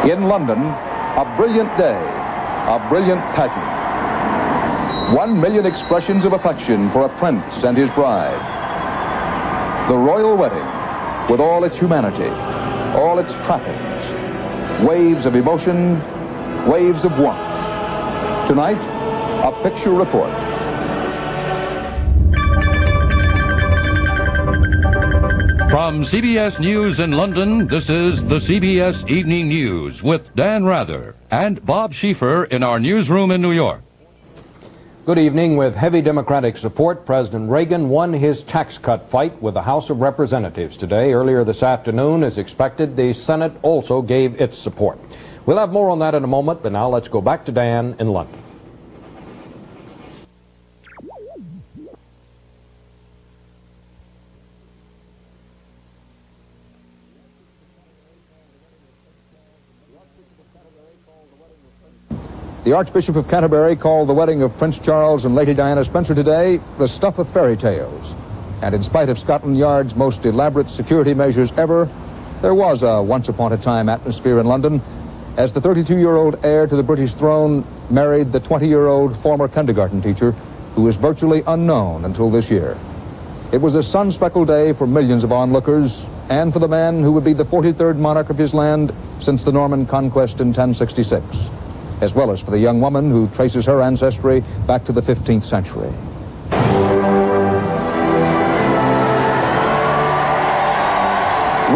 In London, a brilliant day, a brilliant pageant. 1 million expressions of affection for a prince and his bride. The royal wedding, with all its humanity, all its trappings. Waves of emotion, waves of warmth. Tonight, a picture report. From CBS News in London, this is the CBS Evening News with Dan Rather and Bob Schieffer in our newsroom in New York. Good evening. With heavy Democratic support, President Reagan won his tax cut fight with the House of Representatives today. Earlier this afternoon, as expected, the Senate also gave its support. We'll have more on that in a moment, but now let's go back to Dan in London. The Archbishop of Canterbury called the wedding of Prince Charles and Lady Diana Spencer today the stuff of fairy tales. And in spite of Scotland Yard's most elaborate security measures ever, there was a once-upon-a-time atmosphere in London as the 32-year-old heir to the British throne married the 20-year-old former kindergarten teacher who was virtually unknown until this year. It was a sun-speckled day for millions of onlookers and for the man who would be the 43rd monarch of his land since the Norman conquest in 1066. As well as for the young woman who traces her ancestry back to the 15th century.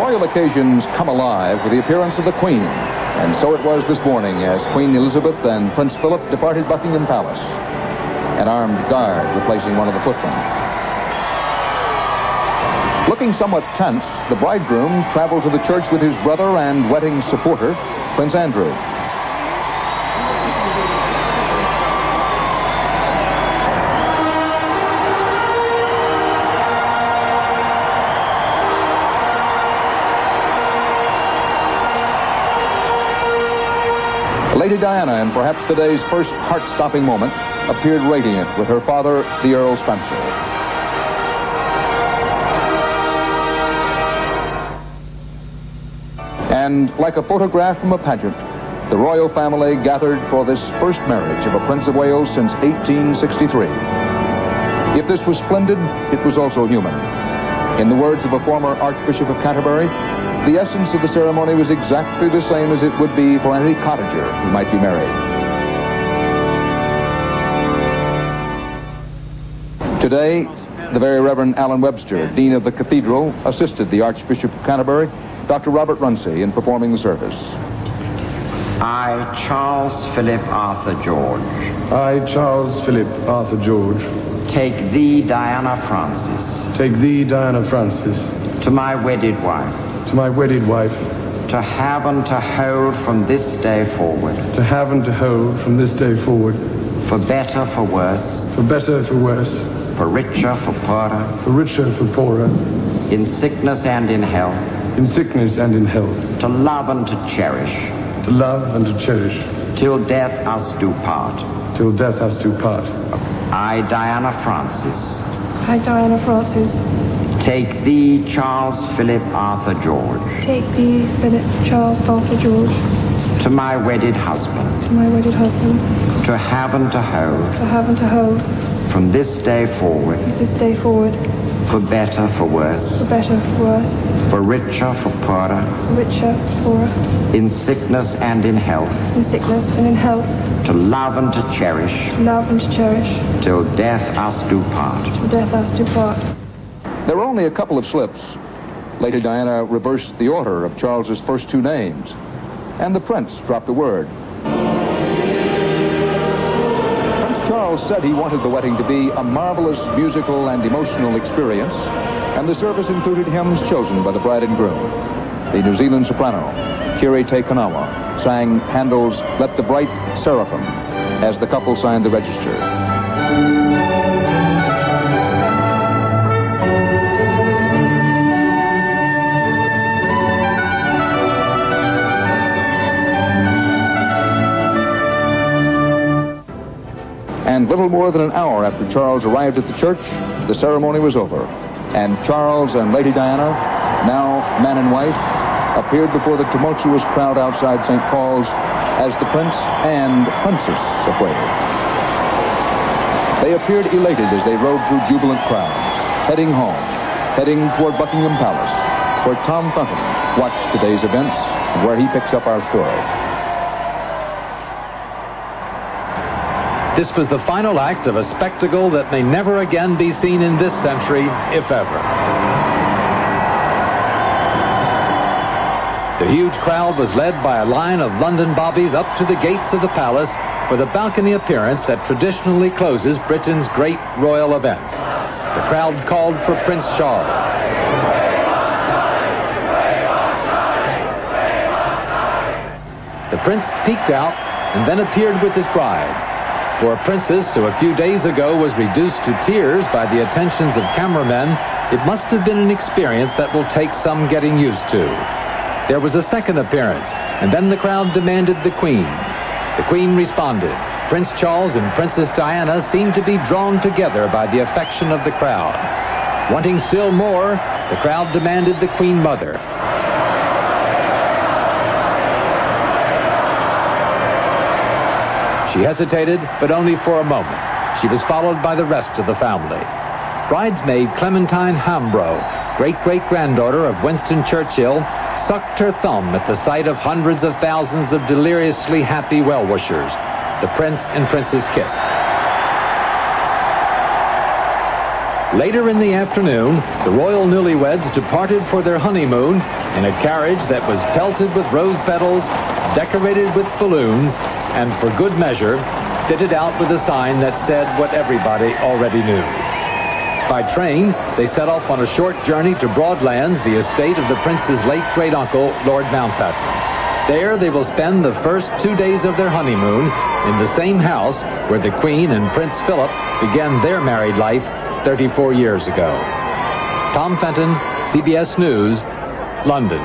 Royal occasions come alive with the appearance of the Queen, and so it was this morning as Queen Elizabeth and Prince Philip departed Buckingham Palace, an armed guard replacing one of the footmen. Looking somewhat tense, the bridegroom traveled to the church with his brother and wedding supporter, Prince Andrew. Lady Diana, in perhaps today's first heart-stopping moment, appeared radiant with her father, the Earl Spencer. And like a photograph from a pageant, the royal family gathered for this first marriage of a Prince of Wales since 1863. If this was splendid, it was also human. In the words of a former Archbishop of Canterbury, the essence of the ceremony was exactly the same as it would be for any cottager who might be married. Today, the Very Reverend Alan Webster, Dean of the Cathedral, assisted the Archbishop of Canterbury, Dr. Robert Runcie, in performing the service. I, Charles Philip Arthur George. I, Charles Philip Arthur George. Take thee, Diana Frances. Take thee, Diana Frances. To my wedded wife. To my wedded wife. To have and to hold from this day forward. To have and to hold from this day forward. For better, for worse. For better, for worse. For richer, for poorer. For richer, for poorer. In sickness and in health. In sickness and in health. To love and to cherish. To love and to cherish. Till death us do part. Till death us do part. I, Diana Frances. I, Diana Frances. Take thee, Charles Philip Arthur George. Take thee, Philip Charles Arthur George. To my wedded husband. To my wedded husband. To have and to hold. To have and to hold. From this day forward. This day forward. For better, for worse. For better, for worse. For richer, for poorer. For richer, for poorer. In sickness and in health. In sickness and in health. To love and to cherish. To love and to cherish. Till death us do part. Till death us do part. There were only a couple of slips. Lady Diana reversed the order of Charles's first two names, and the prince dropped a word. Prince Charles said he wanted the wedding to be a marvelous musical and emotional experience, and the service included hymns chosen by the bride and groom. The New Zealand soprano, Kiri Te Kanawa, sang Handel's Let the Bright Seraphim as the couple signed the register. And little more than an hour after Charles arrived at the church, the ceremony was over. And Charles and Lady Diana, now man and wife, appeared before the tumultuous crowd outside St. Paul's as the Prince and Princess of Wales. They appeared elated as they rode through jubilant crowds, heading home, heading toward Buckingham Palace, where Tom Fenton watched today's events and where he picks up our story. This was the final act of a spectacle that may never again be seen in this century, if ever. The huge crowd was led by a line of London bobbies up to the gates of the palace for the balcony appearance that traditionally closes Britain's great royal events. The crowd called for Prince Charles. The prince peeked out and then appeared with his bride. For a princess who a few days ago was reduced to tears by the attentions of cameramen, it must have been an experience that will take some getting used to. There was a second appearance, and then the crowd demanded the Queen. The Queen responded. Prince Charles and Princess Diana seemed to be drawn together by the affection of the crowd. Wanting still more, the crowd demanded the Queen Mother. She hesitated, but only for a moment. She was followed by the rest of the family. Bridesmaid Clementine Hambro, great-great-granddaughter of Winston Churchill, sucked her thumb at the sight of hundreds of thousands of deliriously happy well-wishers. The prince and princess kissed. Later in the afternoon, the royal newlyweds departed for their honeymoon in a carriage that was pelted with rose petals, decorated with balloons, and for good measure, fitted out with a sign that said what everybody already knew. By train, they set off on a short journey to Broadlands, the estate of the prince's late great-uncle, Lord Mountbatten. There, they will spend the first 2 days of their honeymoon in the same house where the Queen and Prince Philip began their married life 34 years ago. Tom Fenton, CBS News, London.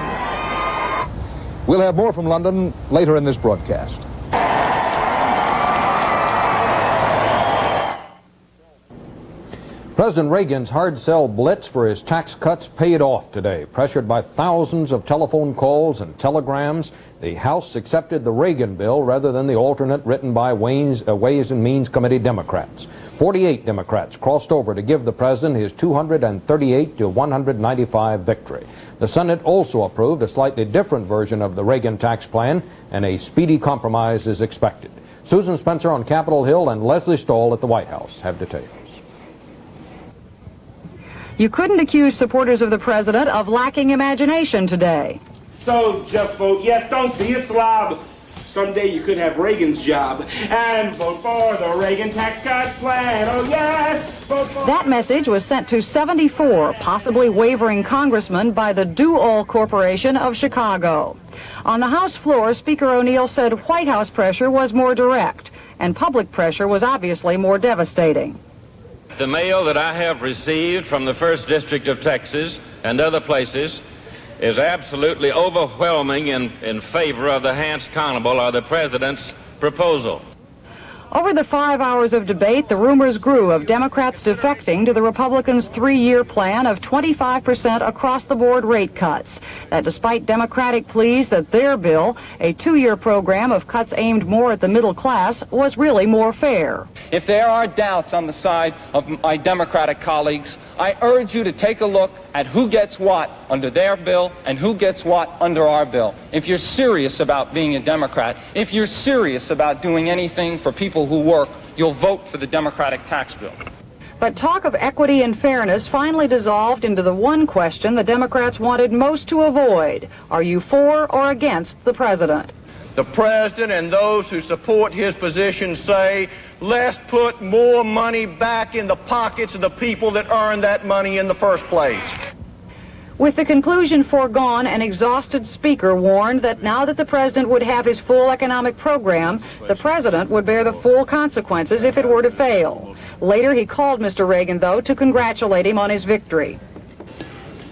We'll have more from London later in this broadcast. President Reagan's hard sell blitz for his tax cuts paid off today. Pressured by thousands of telephone calls and telegrams, the House accepted the Reagan bill rather than the alternate written by Ways and Means Committee Democrats. 48 Democrats crossed over to give the president his 238 to 195 victory. The Senate also approved a slightly different version of the Reagan tax plan, and a speedy compromise is expected. Susan Spencer on Capitol Hill and Leslie Stahl at the White House have details. You couldn't accuse supporters of the president of lacking imagination today. So just vote yes, don't be a slob. Someday you could have Reagan's job. And vote for the Reagan tax cut plan. Oh yes, vote for... That message was sent to 74 possibly wavering congressmen by the Do-All Corporation of Chicago. On the House floor, Speaker O'Neill said White House pressure was more direct, and public pressure was obviously more devastating. The mail that I have received from the 1st District of Texas and other places is absolutely overwhelming in favor of the Hance Conable or the President's proposal. Over the 5 hours of debate, the rumors grew of Democrats defecting to the Republicans' 3-year plan of 25% across-the-board rate cuts. That despite Democratic pleas that their bill, a 2-year program of cuts aimed more at the middle class, was really more fair. If there are doubts on the side of my Democratic colleagues, I urge you to take a look at who gets what under their bill and who gets what under our bill. If you're serious about being a Democrat, if you're serious about doing anything for people who work, you'll vote for the Democratic tax bill. But talk of equity and fairness finally dissolved into the one question the Democrats wanted most to avoid. Are you for or against the president? The president and those who support his position say, let's put more money back in the pockets of the people that earned that money in the first place. With the conclusion foregone, an exhausted speaker warned that now that the president would have his full economic program, the president would bear the full consequences if it were to fail. Later, he called Mr. Reagan, though, to congratulate him on his victory.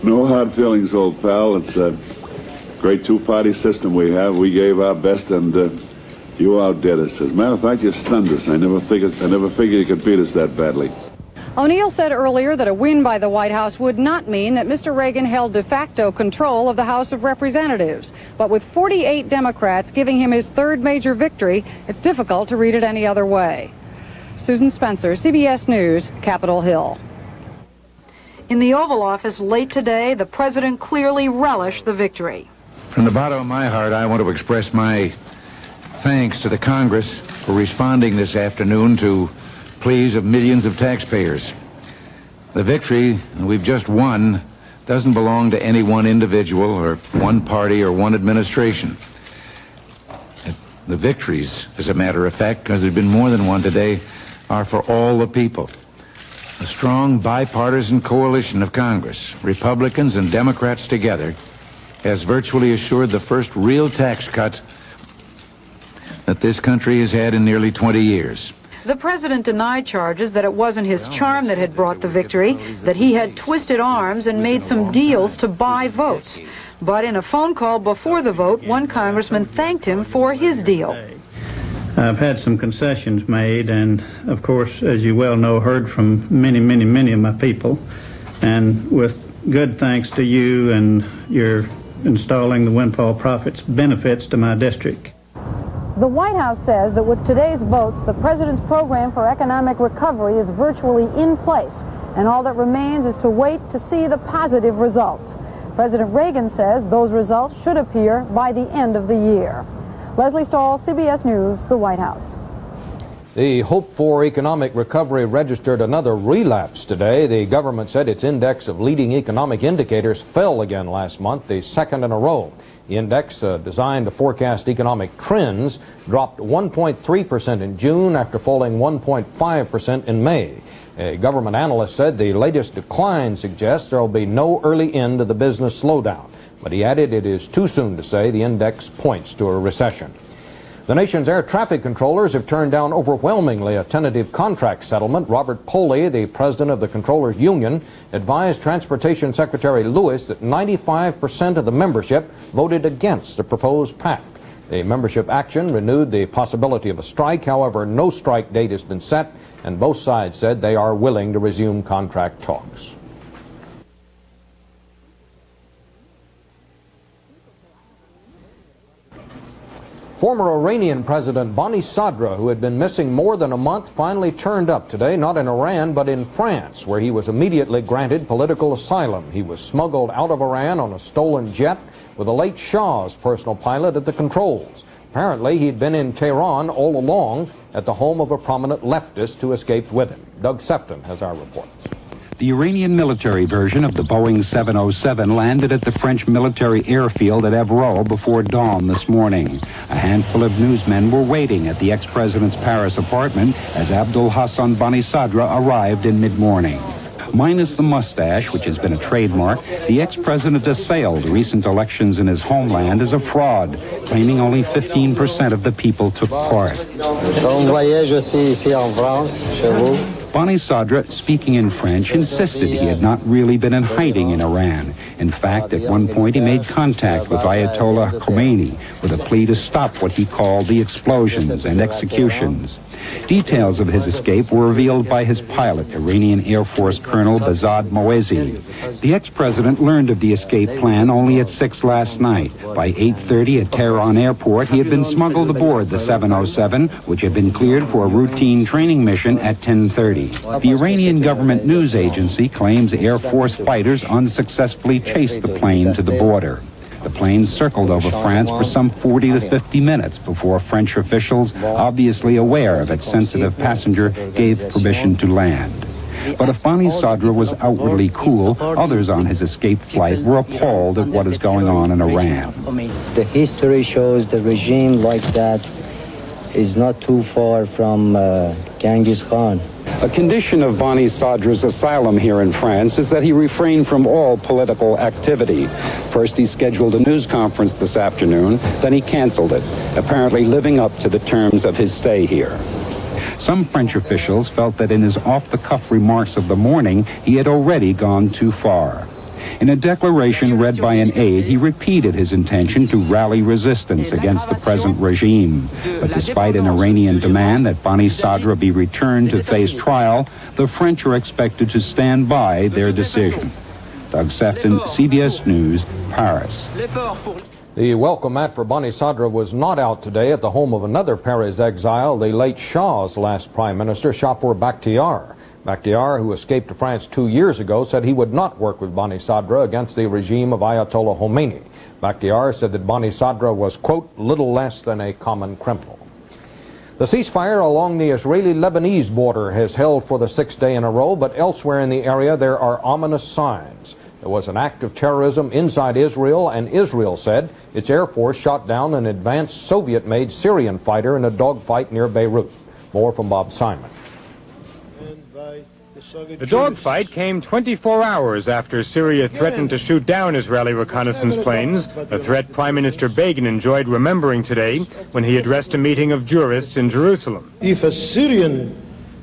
No hard feelings, old pal. It's a great two-party system we have. We gave our best, and you outdid us. As a matter of fact, you stunned us. I never figured you could beat us that badly. O'Neill said earlier that a win by the White House would not mean that Mr. Reagan held de facto control of the House of Representatives. But with 48 Democrats giving him his third major victory, it's difficult to read it any other way. Susan Spencer, CBS News, Capitol Hill. In the Oval Office late today, the president clearly relished the victory. From the bottom of my heart, I want to express my thanks to the Congress for responding this afternoon to pleas of millions of taxpayers. The victory we've just won doesn't belong to any one individual or one party or one administration. The victories, as a matter of fact, because there's been more than one today, are for all the people. A strong bipartisan coalition of Congress, Republicans and Democrats together, has virtually assured the first real tax cut that this country has had in nearly 20 years. The president denied charges that it wasn't his charm that had brought the victory, that he had twisted arms and made some deals to buy votes. But in a phone call before the vote, one congressman thanked him for his deal. I've had some concessions made and, of course, as you well know, heard from many of my people. And with good thanks to you and your installing the windfall profits benefits to my district. The White House says that with today's votes, the president's program for economic recovery is virtually in place, and all that remains is to wait to see the positive results. President Reagan says those results should appear by the end of the year. Leslie Stahl, CBS News, the White House. The hoped-for economic recovery registered another relapse today. The government said its index of leading economic indicators fell again last month, the second in a row. The index, designed to forecast economic trends, dropped 1.3% in June after falling 1.5% in May. A government analyst said the latest decline suggests there will be no early end to the business slowdown. But he added it is too soon to say the index points to a recession. The nation's air traffic controllers have turned down overwhelmingly a tentative contract settlement. Robert Poley, the president of the Controllers Union, advised Transportation Secretary Lewis that 95% of the membership voted against the proposed pact. The membership action renewed the possibility of a strike. However, no strike date has been set, and both sides said they are willing to resume contract talks. Former Iranian President Bani Sadr, who had been missing more than a month, finally turned up today, not in Iran, but in France, where he was immediately granted political asylum. He was smuggled out of Iran on a stolen jet with the late Shah's personal pilot at the controls. Apparently, he'd been in Tehran all along at the home of a prominent leftist who escaped with him. Doug Sefton has our report. The Iranian military version of the Boeing 707 landed at the French military airfield at Évreux before dawn this morning. A handful of newsmen were waiting at the ex-president's Paris apartment as Abdul Hassan Bani Sadr arrived in mid-morning. Minus the mustache, which has been a trademark, the ex-president assailed recent elections in his homeland as a fraud, claiming only 15% of the people took part. Bani Sadr, speaking in French, insisted he had not really been in hiding in Iran. In fact, at one point he made contact with Ayatollah Khomeini with a plea to stop what he called the explosions and executions. Details of his escape were revealed by his pilot, Iranian Air Force Colonel Behzad Moazi. The ex-president learned of the escape plan only at 6 last night. By 8:30 at Tehran Airport, he had been smuggled aboard the 707, which had been cleared for a routine training mission at 10:30. The Iranian government news agency claims Air Force fighters unsuccessfully chased the plane to the border. The plane circled over France for some 40 to 50 minutes before French officials, obviously aware of its sensitive passenger, gave permission to land. But if Bani Sadr was outwardly cool, others on his escape flight were appalled at what is going on in Iran. The history shows the regime like that is not too far from Genghis Khan. A condition of Bani Sadr's asylum here in France is that he refrain from all political activity. First, he scheduled a news conference this afternoon, then he canceled it, apparently living up to the terms of his stay here. Some French officials felt that in his off-the-cuff remarks of the morning, he had already gone too far. In a declaration read by an aide, he repeated his intention to rally resistance against the present regime. But despite an Iranian demand that Bani Sadr be returned to face trial, the French are expected to stand by their decision. Doug Sefton, CBS News, Paris. The welcome mat for Bani Sadr was not out today at the home of another Paris exile, the late Shah's last prime minister, Shapur Bakhtiar. Bakhtiar, who escaped to France 2 years ago, said he would not work with Bani Sadr against the regime of Ayatollah Khomeini. Bakhtiar said that Bani Sadr was, quote, little less than a common criminal. The ceasefire along the Israeli-Lebanese border has held for the 6th day in a row, but elsewhere in the area there are ominous signs. There was an act of terrorism inside Israel, and Israel said its Air Force shot down an advanced Soviet-made Syrian fighter in a dogfight near Beirut. More from Bob Simon. The dogfight came 24 hours after Syria threatened to shoot down Israeli reconnaissance planes, a threat Prime Minister Begin enjoyed remembering today when he addressed a meeting of jurists in Jerusalem. If a Syrian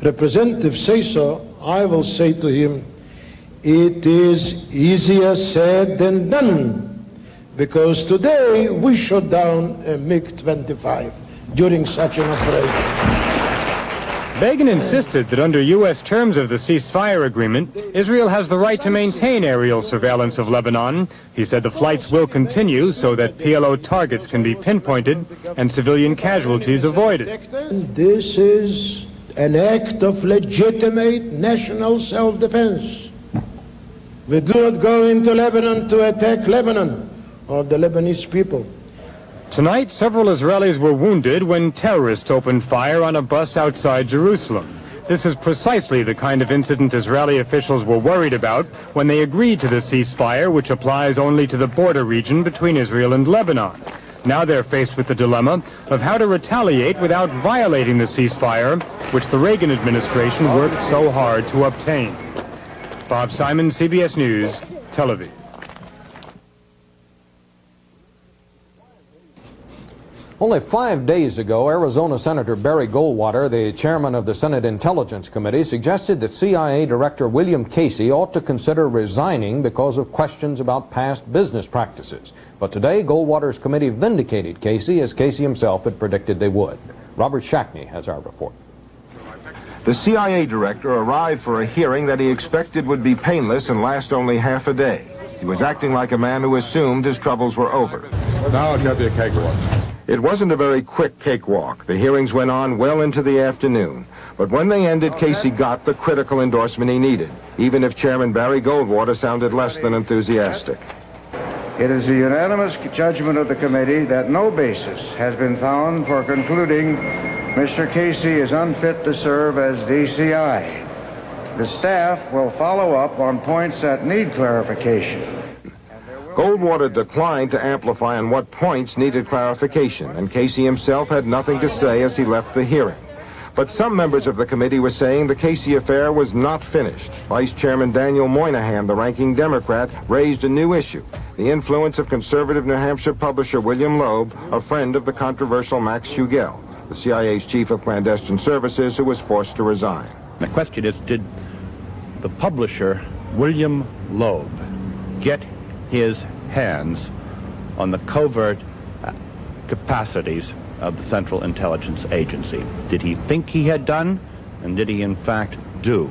representative says so, I will say to him, it is easier said than done, because today we shot down a MiG-25 during such an operation. Begin insisted that under U.S. terms of the ceasefire agreement, Israel has the right to maintain aerial surveillance of Lebanon. He said the flights will continue so that PLO targets can be pinpointed and civilian casualties avoided. This is an act of legitimate national self-defense. We do not go into Lebanon to attack Lebanon or the Lebanese people. Tonight, several Israelis were wounded when terrorists opened fire on a bus outside Jerusalem. This is precisely the kind of incident Israeli officials were worried about when they agreed to the ceasefire, which applies only to the border region between Israel and Lebanon. Now they're faced with the dilemma of how to retaliate without violating the ceasefire, which the Reagan administration worked so hard to obtain. Bob Simon, CBS News, Tel Aviv. Only 5 days ago, Arizona Senator Barry Goldwater, the chairman of the Senate Intelligence Committee, suggested that CIA Director William Casey ought to consider resigning because of questions about past business practices. But today, Goldwater's committee vindicated Casey, as Casey himself had predicted they would. Robert Shackney has our report. The CIA director arrived for a hearing that he expected would be painless and last only half a day. He was acting like a man who assumed his troubles were over. Now it's going to be a cakewalk. It wasn't a very quick cakewalk. The hearings went on well into the afternoon. But when they ended, Casey got the critical endorsement he needed, even if Chairman Barry Goldwater sounded less than enthusiastic. It is the unanimous judgment of the committee that no basis has been found for concluding Mr. Casey is unfit to serve as DCI. The staff will follow up on points that need clarification. Goldwater declined to amplify on what points needed clarification, and Casey himself had nothing to say as he left the hearing. But some members of the committee were saying the Casey affair was not finished. Vice Chairman Daniel Moynihan, the ranking Democrat, raised a new issue: the influence of conservative New Hampshire publisher William Loeb, a friend of the controversial Max Hugel, the CIA's chief of clandestine services, who was forced to resign. The question is, did the publisher William Loeb get his hands on the covert capacities of the Central Intelligence Agency? Did he think he had done, and did he in fact do?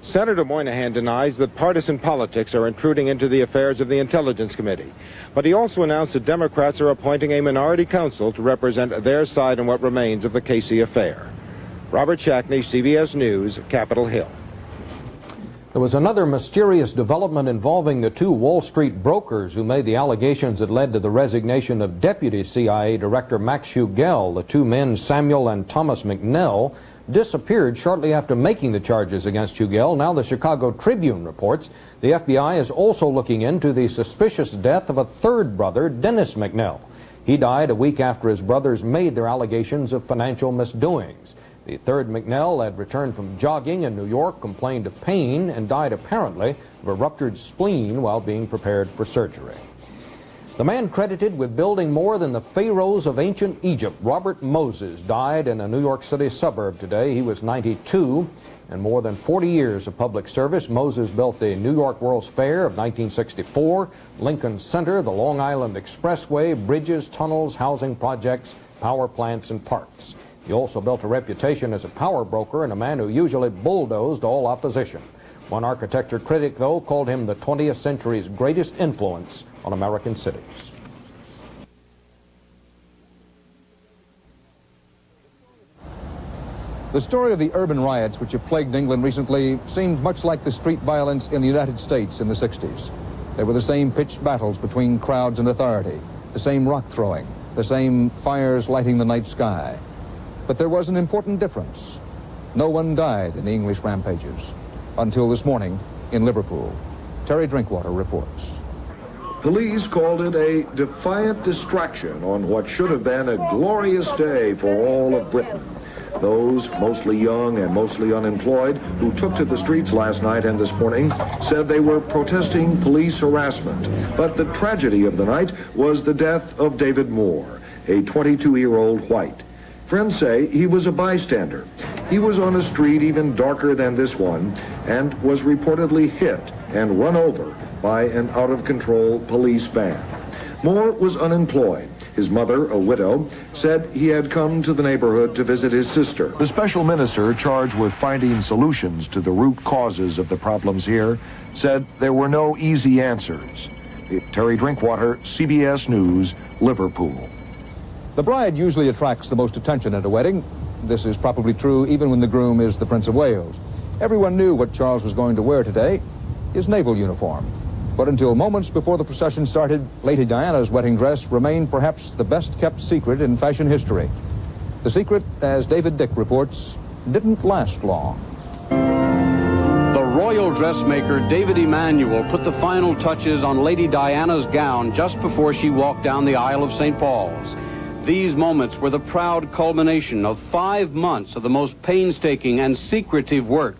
Senator Moynihan denies that partisan politics are intruding into the affairs of the Intelligence Committee. But he also announced that Democrats are appointing a minority counsel to represent their side in what remains of the Casey affair. Robert Shackney, CBS News, Capitol Hill. There was another mysterious development involving the two Wall Street brokers who made the allegations that led to the resignation of Deputy CIA Director Max Hugel. The two men, Samuel and Thomas McNell, disappeared shortly after making the charges against Hugel. Now the Chicago Tribune reports the FBI is also looking into the suspicious death of a third brother, Dennis McNell. He died a week after his brothers made their allegations of financial misdoings. The third McNell had returned from jogging in New York, complained of pain, and died apparently of a ruptured spleen while being prepared for surgery. The man credited with building more than the pharaohs of ancient Egypt, Robert Moses, died in a New York City suburb today. He was 92. In more than 40 years of public service, Moses built the New York World's Fair of 1964, Lincoln Center, the Long Island Expressway, bridges, tunnels, housing projects, power plants, and parks. He also built a reputation as a power broker and a man who usually bulldozed all opposition. One architecture critic, though, called him the 20th century's greatest influence on American cities. The story of the urban riots which have plagued England recently seemed much like the street violence in the United States in the 60s. There were the same pitched battles between crowds and authority, the same rock throwing, the same fires lighting the night sky. But there was an important difference. No one died in the English rampages. Until this morning in Liverpool. Terry Drinkwater reports. Police called it a defiant distraction on what should have been a glorious day for all of Britain. Those, mostly young and mostly unemployed, who took to the streets last night and this morning said they were protesting police harassment. But the tragedy of the night was the death of David Moore, a 22-year-old white. Friends say he was a bystander. He was on a street even darker than this one and was reportedly hit and run over by an out-of-control police van. Moore was unemployed. His mother, a widow, said he had come to the neighborhood to visit his sister. The special minister charged with finding solutions to the root causes of the problems here said there were no easy answers. Terry Drinkwater, CBS News, Liverpool. The bride usually attracts the most attention at a wedding. This is probably true even when the groom is the Prince of Wales. Everyone knew what Charles was going to wear today, his naval uniform. But until moments before the procession started, Lady Diana's wedding dress remained perhaps the best-kept secret in fashion history. The secret, as David Dick reports, didn't last long. The royal dressmaker David Emanuel put the final touches on Lady Diana's gown just before she walked down the aisle of St. Paul's. These moments were the proud culmination of 5 months of the most painstaking and secretive work.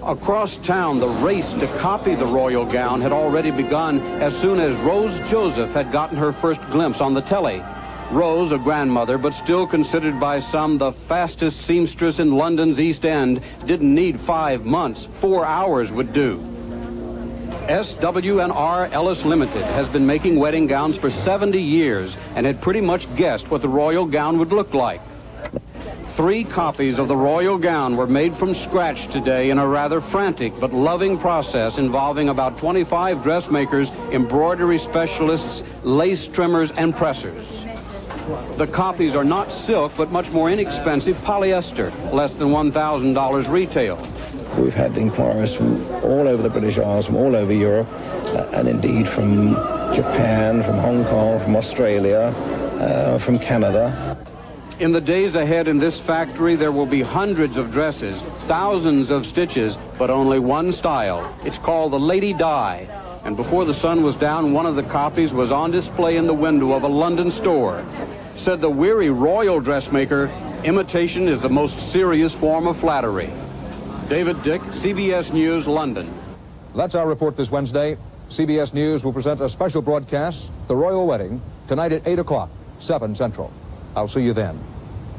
Across town, the race to copy the royal gown had already begun as soon as Rose Joseph had gotten her first glimpse on the telly. Rose, a grandmother, but still considered by some the fastest seamstress in London's East End, didn't need 5 months. 4 hours would do. SW&R Ellis Limited has been making wedding gowns for 70 years and had pretty much guessed what the royal gown would look like. 3 copies of the royal gown were made from scratch today in a rather frantic but loving process involving about 25 dressmakers, embroidery specialists, lace trimmers, and pressers. The copies are not silk, but much more inexpensive polyester, less than $1,000 retail. We've had inquiries from all over the British Isles, from all over Europe, and indeed from Japan, from Hong Kong, from Australia, from Canada. In the days ahead in this factory, there will be hundreds of dresses, thousands of stitches, but only one style. It's called the Lady Di. And before the sun was down, one of the copies was on display in the window of a London store. Said the weary royal dressmaker, imitation is the most serious form of flattery. David Dick, CBS News, London. That's our report this Wednesday. CBS News will present a special broadcast, The Royal Wedding, tonight at 8 o'clock, 7 Central. I'll see you then.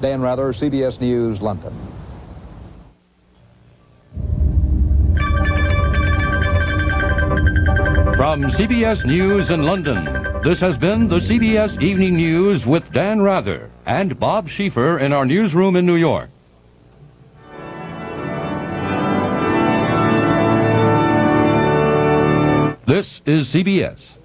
Dan Rather, CBS News, London. From CBS News in London, this has been the CBS Evening News with Dan Rather and Bob Schieffer in our newsroom in New York. This is CBS.